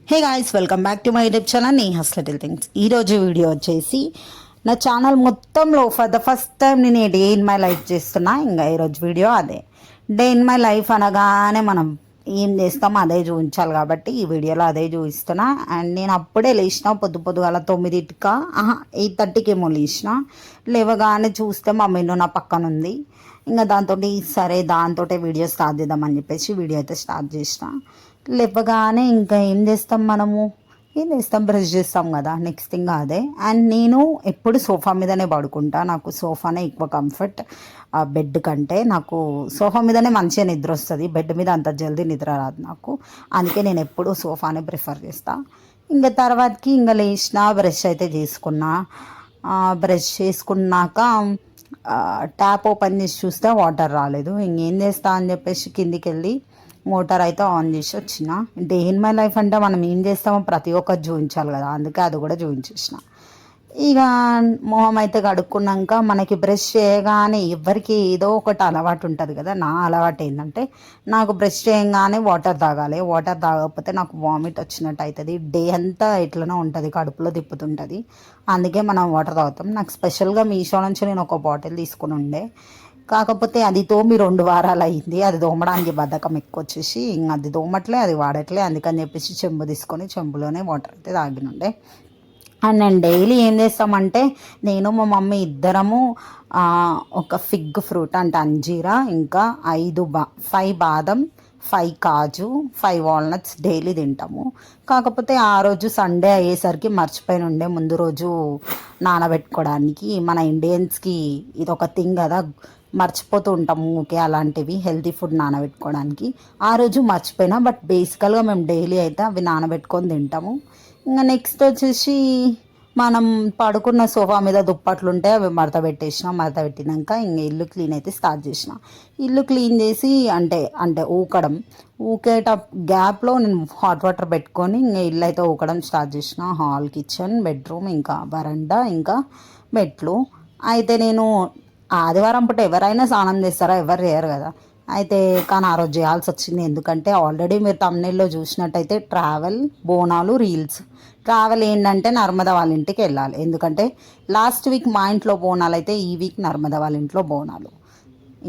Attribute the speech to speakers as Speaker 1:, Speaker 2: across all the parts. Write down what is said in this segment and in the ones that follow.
Speaker 1: Hey guys, welcome back to my YouTube channel Neha's little things. ఈరోజు video వచ్చేసి నా channel మొత్తంలో ఫర్ ద ఫస్ట్ టైం నేను day in my life చేస్తున్నా. ఇంకా ఈరోజు వీడియో అదే. డే ఇన్ మై లైఫ్ అనగానే మనం ఏం చేస్తామో అదే చూపించాలి కాబట్టి ఈ వీడియోలో అదే చూపిస్తున్నా. అండ్ నేను అప్పుడే లేచిన పొద్దుగాల 9కి 8:30కి ఏమో లేచిన. లేవగానే చూస్తే మా మెనూ నా పక్కన ఉంది. ఇంకా దాంతో సరే దాంతో వీడియో స్టార్ట్ చేద్దామని చెప్పేసి వీడియో అయితే స్టార్ట్ చేసిన. లేవగానే ఇంకా ఏం చేస్తాం బ్రష్ చేస్తాం కదా, నెక్స్ట్ థింగ్ అదే. అండ్ నేను ఎప్పుడు సోఫా మీదనే పడుకుంటా. నాకు సోఫానే ఎక్కువ కంఫర్ట్ బెడ్ కంటే. నాకు సోఫా మీదనే మంచిగా నిద్ర వస్తుంది, బెడ్ మీద అంత జల్దీ నిద్ర రాదు నాకు. అందుకే నేను ఎప్పుడు సోఫానే ప్రిఫర్ చేస్తాను. ఇంకా తర్వాతకి ఇంకా లేచిన బ్రష్ అయితే చేసుకున్నా. బ్రష్ చేసుకున్నాక ట్యాప్ ఓపెన్ చేసి చూస్తే వాటర్ రాలేదు. ఇంకేం చేస్తా అని చెప్పేసి కిందికి వెళ్ళి మోటార్ అయితే ఆన్ చేసి వచ్చిన. డే ఇన్ మై లైఫ్ అంటే మనం ఏం చేస్తామో ప్రతి ఒక్కటి చూపించాలి కదా, అందుకే అది కూడా చూపించేసిన. ఇక మొహం అయితే కడుక్కున్నాక మనకి బ్రష్ చేయగానే ఎవరికి ఏదో ఒకటి అలవాటు ఉంటుంది కదా. నా అలవాటు ఏంటంటే నాకు బ్రష్ చేయగానే వాటర్ తాగాలి. వాటర్ తాగకపోతే నాకు వామిట్ వచ్చినట్టు అవుతుంది. డే అంతా ఇట్లనే ఉంటుంది, కడుపులో తిప్పుతుంటుంది. అందుకే మనం వాటర్ తాగుతాం. నాకు స్పెషల్గా మీషో నుంచి నేను ఒక బాటిల్ తీసుకుని ఉండే, కాకపోతే అది తోమి 2 వారాలు అయింది. అది తోమడానికి బద్ధకం ఎక్కువ వచ్చేసి ఇంక అది తోమట్లే, అది వాడట్లే. అందుకని చెప్పేసి చెంబు తీసుకొని చెంబులోనే వాటర్ అయితే తాగినుండే. అండ్ నేను డైలీ ఏం చేస్తామంటే నేను మా మమ్మీ ఇద్దరము ఒక ఫిగ్ ఫ్రూట్ అంటే అంజీరా, ఇంకా 5 బాదం, 5 కాజు, 5 వాల్నట్స్ డైలీ తింటాము. కాకపోతే ఆ రోజు సండే అయ్యేసరికి మర్చిపోయి ఉండే ముందు రోజు నానబెట్టుకోవడానికి. మన ఇండియన్స్కి ఇది ఒక థింగ్ కదా, మర్చిపోతూ ఉంటాము ఓకే అలాంటివి హెల్తీ ఫుడ్ నానబెట్టుకోవడానికి. ఆ రోజు మర్చిపోయినా, బట్ బేసికల్గా మేము డైలీ అయితే అవి నానబెట్టుకొని తింటాము. ఇంకా నెక్స్ట్ వచ్చేసి మనం పడుకున్న సోఫా మీద దుప్పట్లు ఉంటే అవి మడత పెట్టేసిన. మడత పెట్టినాక ఇంక ఇల్లు క్లీన్ అయితే స్టార్ట్ చేసిన. ఇల్లు క్లీన్ చేసి అంటే ఊకేట గ్యాప్లో నేను హాట్ వాటర్ పెట్టుకొని ఇంకా ఇల్లు అయితే ఊకడం స్టార్ట్ చేసిన. హాల్, కిచెన్, బెడ్రూమ్, ఇంకా వరండా, ఇంకా మెట్లు. అయితే నేను ఆదివారం పూట ఎవరైనా స్నానం చేస్తారా, ఎవరు చేయరు కదా. అయితే కానీ ఆ రోజు చేయాల్సి వచ్చింది. ఎందుకంటే ఆల్రెడీ మీరు తమిళలో చూసినట్టయితే ట్రావెల్, బోనాలు, రీల్స్. ట్రావెల్ ఏంటంటే నర్మద వాళ్ళ ఇంటికి వెళ్ళాలి. ఎందుకంటే లాస్ట్ వీక్ మా ఇంట్లో బోనాలు అయితే ఈ వీక్ నర్మద వాళ్ళ ఇంట్లో బోనాలు.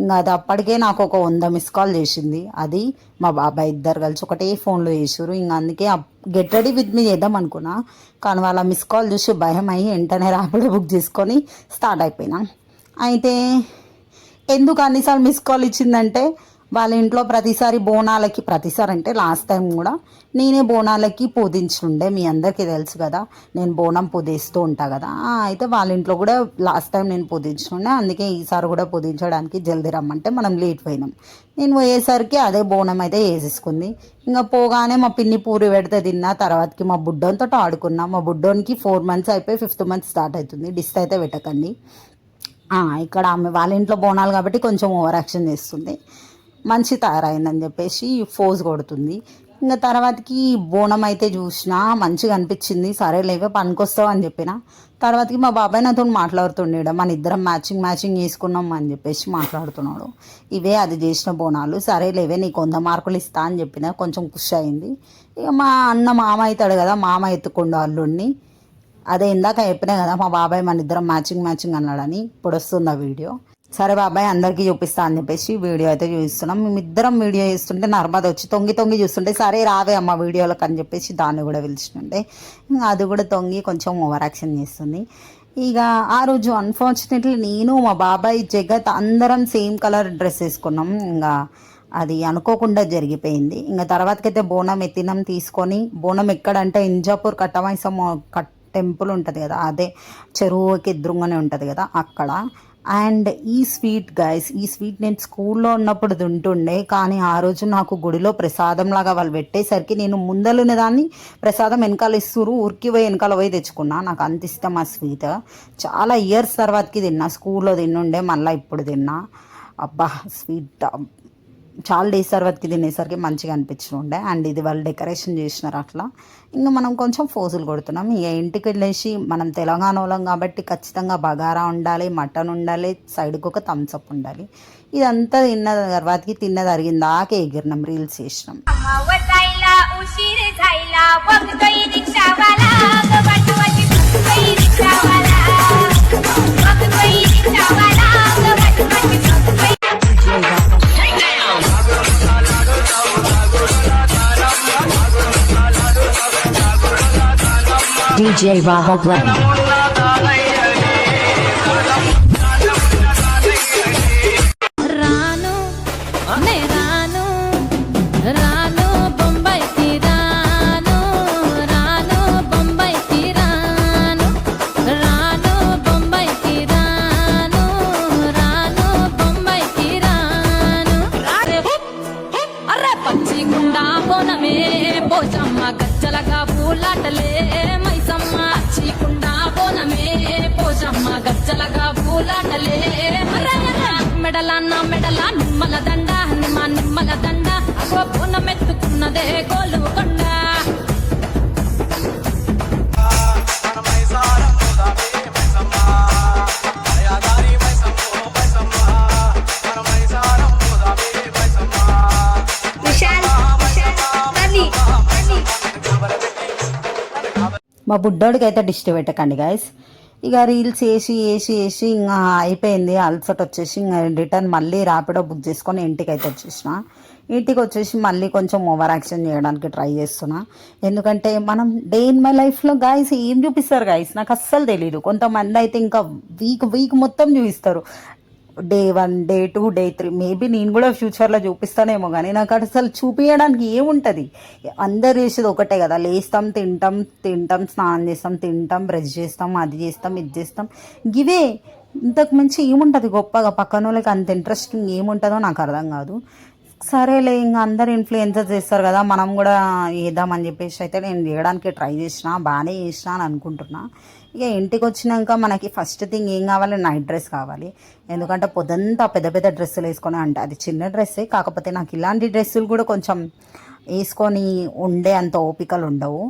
Speaker 1: ఇంకా అది అప్పటికే నాకు ఒక 100 మిస్ కాల్ చేసింది. అది మా బాబాయ్ ఇద్దరు కలిసి ఒకటే ఫోన్లో చేసారు. ఇంకా అందుకే గెట్ రెడీ విత్ మీ చేద్దాం అనుకున్నా. కానీ వాళ్ళ మిస్ కాల్ చూసి భయం అయ్యి వెంటనే ర్యాపిడో బుక్ చేసుకొని స్టార్ట్ అయిపోయినా. అయితే ఎందుకు అన్నిసార్లు మిస్ కాల్ ఇచ్చిందంటే వాళ్ళ ఇంట్లో ప్రతిసారి అంటే లాస్ట్ టైం కూడా నేనే బోనాలకి పూజించుండే. మీ అందరికీ తెలుసు కదా, నేను బోనం పూజిస్తూ ఉంటా కదా. అయితే వాళ్ళ ఇంట్లో కూడా లాస్ట్ టైం నేను పూజించుండే. అందుకే ఈసారి కూడా పూజించడానికి జల్దీ రమ్మంటే మనం లేట్ పోయినాం. నేను పోయేసరికి అదే బోనం అయితే వేసేసుకుంది. ఇంకా పోగానే మా పిన్ని పూరి పెడితే తిన్నా. తర్వాతకి మా బుడ్డోనితో ఆడుకున్నా. మా బుడ్డోనికి 4 months అయిపోయి 5th month స్టార్ట్ అవుతుంది. డిస్ట్ అయితే పెట్టకండి. ఇక్కడ ఆమె వాళ్ళ ఇంట్లో బోనాలు కాబట్టి కొంచెం ఓవర్ యాక్షన్ చేస్తుంది. మంచి తయారైందని చెప్పేసి ఫోజ్ కొడుతుంది. ఇంకా తర్వాతకి బోనం అయితే చూసినా మంచిగా అనిపించింది. సరే లేవే పనికొస్తావు అని చెప్పిన. తర్వాతకి మా బాబాయ్ నాతో మాట్లాడుతుండే, మన ఇద్దరం మ్యాచింగ్ చేసుకున్నాం అని చెప్పేసి మాట్లాడుతున్నాడు. ఇవే అది చేసిన బోనాలు. సరే లేవే నీకు 100 మార్కులు ఇస్తా అని చెప్పిన. కొంచెం ఖుషి అయింది. ఇక మా అన్న మామ అవుతాడు కదా, మామ ఎత్తుకుండు అల్లుడిని. అదే ఇందాక చెప్పినా కదా మా బాబాయ్ మన ఇద్దరం మ్యాచింగ్ అన్నాడని. ఇప్పుడు వస్తుంది ఆ వీడియో. సరే బాబాయ్ అందరికీ చూపిస్తా అని చెప్పేసి వీడియో అయితే చూపిస్తున్నాం. మేమిద్దరం వీడియో చేస్తుంటే నర్మద వచ్చి తొంగి చూస్తుంటే సరే రావే అమ్మ వీడియోలకు అని చెప్పేసి దాన్ని కూడా పిలిచినండే. ఇంకా అది కూడా తొంగి కొంచెం ఓవర్ యాక్షన్ చేస్తుంది. ఇక ఆ రోజు అన్ఫార్చునేట్లీ నేను మా బాబాయ్ జగత్ అందరం సేమ్ కలర్ డ్రెస్ వేసుకున్నాం. ఇంకా అది అనుకోకుండా జరిగిపోయింది. ఇంకా తర్వాతకైతే బోనం ఎత్తినం తీసుకొని. బోనం ఎక్కడంటే ఇంజాపూర్ కట్టమైసమ్మ టెంపుల్ ఉంటుంది కదా, అదే చెరువుకి ఎదురుగానే ఉంటుంది కదా అక్కడ. అండ్ ఈ స్వీట్ నేను స్కూల్లో ఉన్నప్పుడు తింటుండే. కానీ ఆ రోజు నాకు గుడిలో ప్రసాదం లాగా వాళ్ళు పెట్టేసరికి నేను ముందలున్న దాన్ని ప్రసాదం వెనకాల ఇస్తురు ఊరికి పోయి వెనకాల పోయి తెచ్చుకున్నా. నాకు అంత ఇష్టం ఆ స్వీట్. చాలా ఇయర్స్ తర్వాతకి తిన్నా. స్కూల్లో తిన్నుండే, మళ్ళీ ఇప్పుడు తిన్నా. అబ్బా స్వీట్ చాలా డేస్ తర్వాతకి తినేసరికి మంచిగా అనిపించుండే. అండ్ ఇది వాళ్ళు డెకరేషన్ చేసినారు అట్లా. ఇంకా మనం కొంచెం ఫోజులు కొడుతున్నాం. ఇక ఇంటికి వెళ్ళేసి మనం తెలంగాణ వాళ్ళం కాబట్టి ఖచ్చితంగా బగారా ఉండాలి, మటన్ ఉండాలి, సైడ్కి ఒక థమ్స్అప్ ఉండాలి. ఇదంతా తిన్న తర్వాతకి తిన్నది అరిగిందాకే ఎగిరినాం, రీల్స్ చేసినాం.
Speaker 2: उशीर झायला बघतोय रिक्षावाला ग वाटवाची बघतोय रिक्षावाला बघतोय रिक्षावाला ग वाटवाची बघतोय
Speaker 3: DJ Rahul Glenn.
Speaker 4: రాను నే రాను రాను బొంబాయికి రాను రాను బొంబాయికి రాను రాను బొంబాయికి రాను రాను బొంబాయికి రాను అరే పచ్చిగుండా పోనమే పోచమ్మ గజ్జలగా పూలాటలే మైసమ్మ పచ్చిగుండా పోనమే పోచమ్మ గజ్జలగా పూలాటలే మెడల నా మెడల నిమ్మల దండ నిమ్మల దండ అగో పూనమెత్తుకున్నదే గోలువు కొండ
Speaker 1: మా బుడ్డోడికి అయితే దిష్టి పెట్టకండి గైస్. ఇక రీల్స్ వేసి ఇంకా అయిపోయింది, అలసట వచ్చేసి ఇంకా రిటర్న్ మళ్ళీ ర్యాపిడో బుక్ చేసుకొని ఇంటికి అయితే వచ్చేసిన. ఇంటికి వచ్చేసి మళ్ళీ కొంచెం ఓవర్ యాక్షన్ చేయడానికి ట్రై చేస్తున్నా. ఎందుకంటే మనం డే ఇన్ మై లైఫ్లో గాయస్ ఏం చూపిస్తారు గాయస్ నాకు అస్సలు తెలీదు. కొంతమంది అయితే ఇంకా వీక్ మొత్తం చూపిస్తారు, డే 1, డే 2, డే 3. మేబీ నేను కూడా ఫ్యూచర్లో చూపిస్తానేమో, కానీ నాకు అసలు చూపించడానికి ఏముంటుంది. అందరు చేసేది ఒకటే కదా, లేస్తాం తింటాం స్నానం చేస్తాం తింటాం బ్రష్ చేస్తాం అది చేస్తాం ఇది చేస్తాం, గివే. ఇంతకు మించి ఏముంటుంది గొప్పగా? పక్కన వాళ్ళకి అంత ఇంట్రెస్టింగ్ ఏముంటుందో నాకు అర్థం కాదు. సరేలే ఇంకా అందరు ఇన్ఫ్లుయెన్సర్ చేస్తారు కదా, మనం కూడా చేద్దామని చెప్పేసి అయితే నేను చేయడానికి ట్రై చేసిన, బాగానే చేసిన అని అనుకుంటున్నా. ఇక ఇంటికి వచ్చినాక మనకి ఫస్ట్ థింగ్ ఏం కావాలి, నైట్ డ్రెస్ కావాలి. ఎందుకంటే పొద్దంతా పెద్ద డ్రెస్సులు వేసుకొని, అంటే అది చిన్న డ్రెస్సే, కాకపోతే నాకు ఇలాంటి డ్రెస్సులు కూడా కొంచెం వేసుకొని ఉండే అంత ఓపికలు ఉండవు.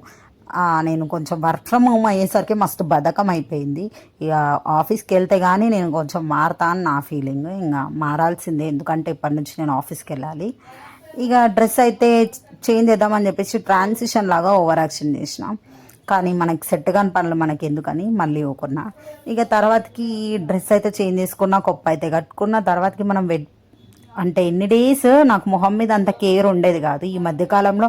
Speaker 1: నేను కొంచెం వర్క్ ఫ్రమ్ హోమ్ అయ్యేసరికి మస్తు బద్ధకం అయిపోయింది. ఇక ఆఫీస్కి వెళ్తే కానీ నేను కొంచెం మారుతా అని నా ఫీలింగ్. ఇంకా మారాల్సిందే, ఎందుకంటే ఇప్పటి నుంచి నేను ఆఫీస్కి వెళ్ళాలి. ఇక డ్రెస్ అయితే చేంజ్ చేద్దామని చెప్పేసి ట్రాన్సిషన్ లాగా ఓవర్ యాక్షన్ చేసిన, కానీ మనకి సెట్ కాని పనులు మనకి ఎందుకని మళ్ళీ ఊకున్నా. ఇక తర్వాతకి డ్రెస్ అయితే చేంజ్ చేసుకున్నా, కొప్ప అయితే కట్టుకున్న. తర్వాతకి మనం అంటే ఎన్ని డేస్ నాకు మొహం మీద అంత కేర్ ఉండేది కాదు. ఈ మధ్యకాలంలో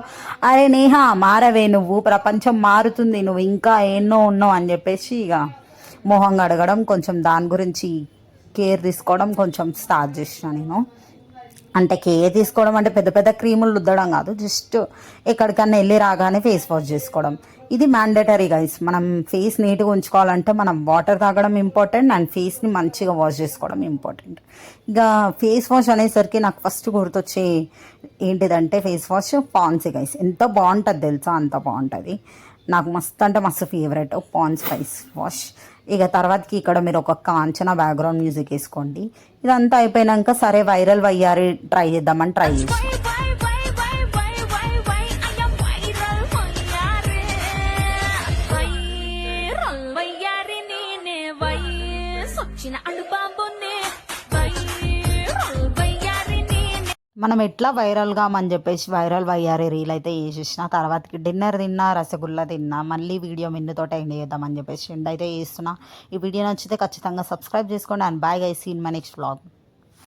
Speaker 1: అరే నేహా మారవే నువ్వు, ప్రపంచం మారుతుంది, నువ్వు ఇంకా ఎన్నో ఉన్నావు అని చెప్పేసి ఇక మొహం కడగడం, కొంచెం దాని గురించి కేర్ తీసుకోవడం కొంచెం స్టార్ట్ చేసిన నేను. అంటే కేర్ తీసుకోవడం అంటే పెద్ద క్రీములు రుద్దడం కాదు, జస్ట్ ఎక్కడికన్నా వెళ్ళి రాగానే ఫేస్ వాష్ చేసుకోవడం. ఇది మ్యాండేటరీ గైస్. మనం ఫేస్ నీట్గా ఉంచుకోవాలంటే మనం వాటర్ తాగడం ఇంపార్టెంట్ అండ్ ఫేస్ని మంచిగా వాష్ చేసుకోవడం ఇంపార్టెంట్. ఇక ఫేస్ వాష్ అనేసరికి నాకు ఫస్ట్ గుర్తొచ్చే ఏంటిదంటే ఫేస్ వాష్ పాండ్స్ గైస్. ఎంత బాగుంటుంది తెలుసా, అంత బాగుంటుంది. నాకు మస్తు అంటే మస్తు ఫేవరెట్ పాండ్స్ ఫేస్ వాష్. ఇక తర్వాతకి ఇక్కడ మీరు ఒక కాంచన బ్యాక్గ్రౌండ్ మ్యూజిక్ వేసుకోండి. ఇదంతా అయిపోయినాక సరే వైరల్ వయ్యారి ట్రై చేద్దామని ట్రై చేసి మనం ఎట్లా వైరల్ కామని చెప్పేసి వైరల్ వయ్యారే రీల్ అయితే వేసేసిన. తర్వాతకి డిన్నర్ తిన్నా, రసగుల్లా తిన్నా, మళ్ళీ వీడియో మిన్నుతోట ఎండ్ చేద్దామని చెప్పేసి ఎండ్ అయితే చేస్తున్నా. ఈ వీడియో నచ్చితే ఖచ్చితంగా సబ్స్క్రైబ్ చేసుకోండి. And bye guys, see in my next vlog.